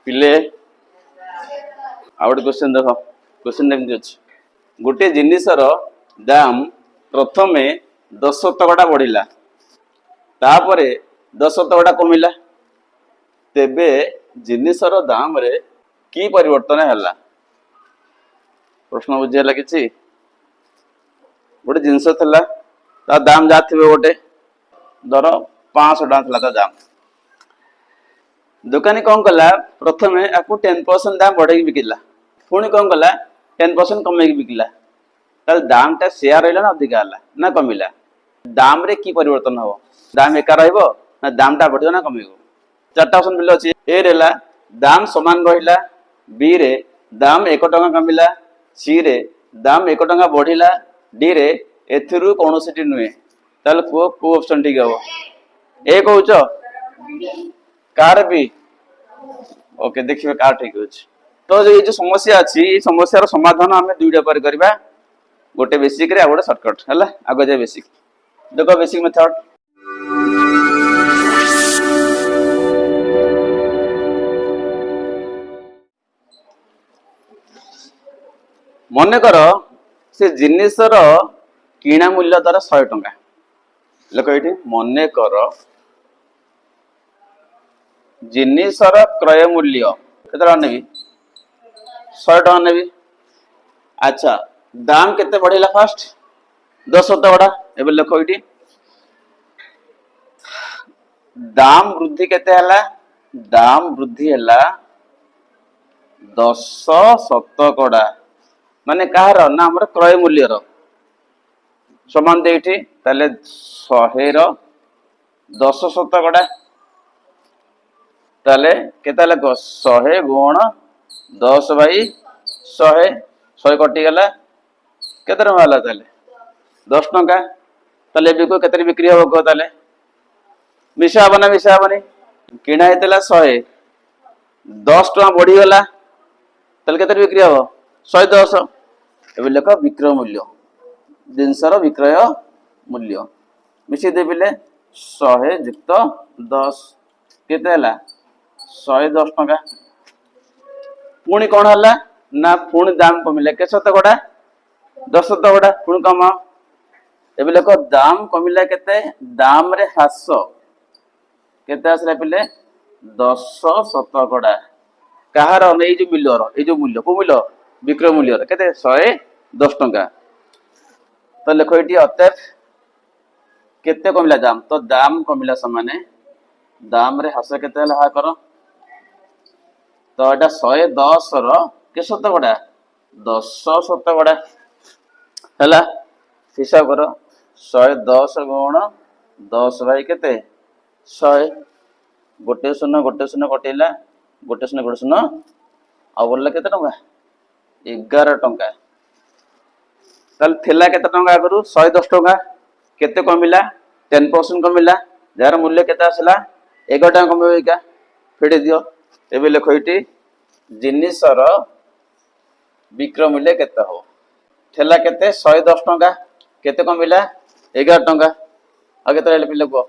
पिले out question देख question केमती अच्छे गोटे जिनिसर दाम प्रथमे 10% बढ़िला तापरे 10% कमिला तेबे जिनिसर दाम रे की परिवर्तन है प्रश्न बुझे कि गोटे जिनस ता दाम जहाँ थे गोटे धर 500 टका ता दाम दुकानी कौन कला प्रथमे आपको 10% दाम बढ़े बिकिला पुणी कौन कला 10% कमे बिकिला ताल दाम टा शेयर रहा ना अधिका ना कमिला दाम रे की परिवर्तन हम दाम एका ना दाम टा बढ़ ना कम चार्टा ऑप्शन बिल अच्छी ए रे दाम समान रहा बी रे दाम 1 टका कमिला सी रे दाम 1 टका बढ़िला डी रे एथिरु कोनोसिटी नुहे ताल को ऑप्शन ठीक हो ए कहूच कार भी ओके देखिए कार ठीक अच्छे तो ये जो समस्या अच्छी ये समस्या समाधान आम दुईटा पर करवा गोटे बेसिक रे गोटे सर्टकट है आगे जाए बेसिक देखो बेसिक मेथड मन कर से जिनिसर किणा मूल्य तार 100 टंका लोक ये मन कर जिनिसर क्रय मूल्य केते नेबी 100 टका नेबी अच्छा दाम केते बढ़िला फास्ट 10% एबे देखो इटी दाम वृद्धि केते हला दाम वृद्धि हला 10% माने कहार ना हमर क्रय मूल्य रो समान देठी ताले 100 रो 10% ताले केता लग 100 गुण 10 बाई 100 कटि गला केते टका हला ताले 10 टका ताले बिको केते बिक्री हो को ताले मिसा बनी किणा हेतला 100 10 टका बढ़ी गला ताले केते बिक्री हो 110 एबे लेख विक्रय मूल्य जिनसर विक्रय मूल्य मिसी देबिले 100 युक्त 10 केते हला 110 टका पुणी कौन हला ना पुणी दाम कमिला के शतकड़ा 10% पुणी कम एबे लोक दाम कमिला केते दाम रे ह्रास केते आसला पिले 10% कहार नै जो मूल्य को मूल्य विक्रय मूल्य केते 110 टका तो लेख ये अतएव केते कमिला दाम तो दाम कमिला समाने दाम रे ह्रास केते हला हा कर तो एटा 110 रो के शतकड़ा 10% हैला हिसाब कर 110 गुण 10 भाई केते 100 गोटे शून्य कटेला गोटे शून्य आ बोलला केते टंका 11 टंका ताल थेला केते टंका आगरु 110 टंका केते कमिला 10% कमिला जार मूल्य केते आसला 11 टंका कमिबे का फेडी दियो एबे लेख इटी जिनिसर विक्रय मूल्य केते हो थेला केते 110 टंका केते कमिला 11 टंका आ केते रहले पिले को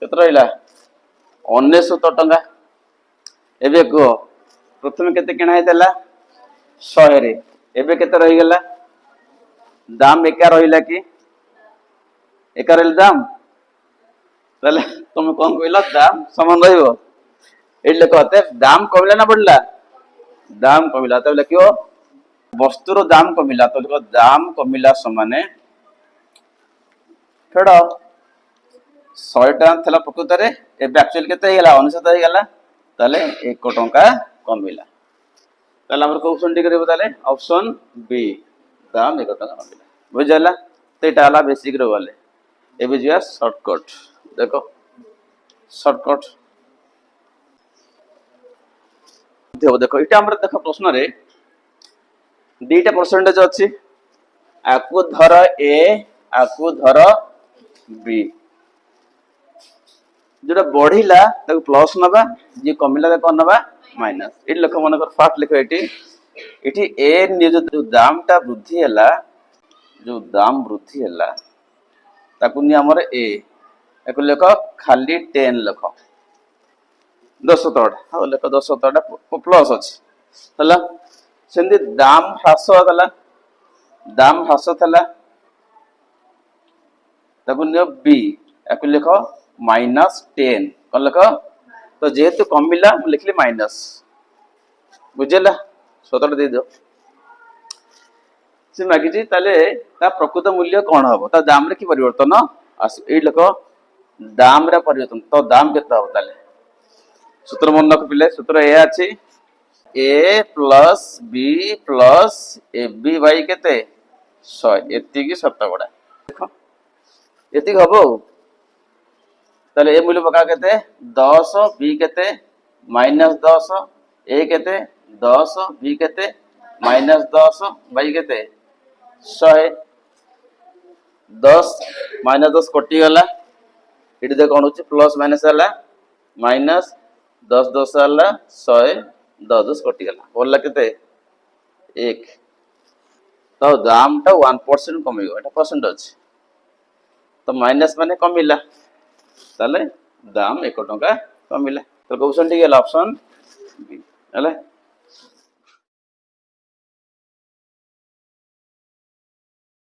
केते रहला 69 टंका एबे को प्रथम केते किणा हेतला 100 रे एबे केते रही गेला दाम एका रहिला कि एका रहल दाम तले तुम कोन कहला दाम समान रहिबो एले कहते दाम कमिला ना बढ़ला दाम कमिला तो क्यों वस्तुर दाम कमिला तो दाम कमिला समाने फेड़ 100 टका थला प्रकृत रे एबे एक्चुअल केते हेला 99 हेला ताले 1 टका कमिला ताले हमर को ऑप्शन डी करबो ताले ऑप्शन बी दाम 1 टका कमिला बुझला तेटा हला बेसिक रे वाले एबे जिया शॉर्टकट देखो शॉर्टकट देखो ये देख प्रश्न रे दीटा परसेंटेज अच्छी आकु धर ए आकु धर बी जो बढ़िला प्लस नवा जी कमिला कौन नवा माइनस ये लिख मन फास्ट लिख ये ए जो दाम टा वृद्धि है जो दाम वृद्धि है ताकू आमर ए लिख खाली 10 लिख 10 ତଳଟା ହଉ ଲେଖ 10 ତଳଟା ପ୍ଲସ୍ ଅଛି ହେଲା ସେମିତି ଦାମ ହ୍ରାସ ହେଲା ଦାମ ହ୍ରାସ ଥିଲା ତାକୁ ନିଅ ବି याकु लिख -10 कौन लिख तो जेहेतु कमिला मैं लिखली माइनस बुझेला 17 दे दो से मागिची ताले ता प्रकृत मूल्य कौन हम ता दाम रे की परिवर्तन ए लिख दाम रे परिवर्तन तो दाम केते हो ताले सूत्र मन रख पिले सूत्र ए अछि a plus b plus ab by केते 100 एति की शतकड़ा देखो एति हबो ताले ए मूल्य पका केते 10 b केते -10 a केते 10 b केते -10 बाई केते 100 10 -10 कटि गला इडी दे कोन होची प्लस माइनस हला माइनस 10 10 हला 100 10 10 कटि गला बोलला केते 1 तो दाम टा 1% कमी गयो एटा परसेंट अछि तो माइनस माने कमिला ताले दाम 1 टका कमिला तो क्वेश्चन ठीक है ऑप्शन बी हला।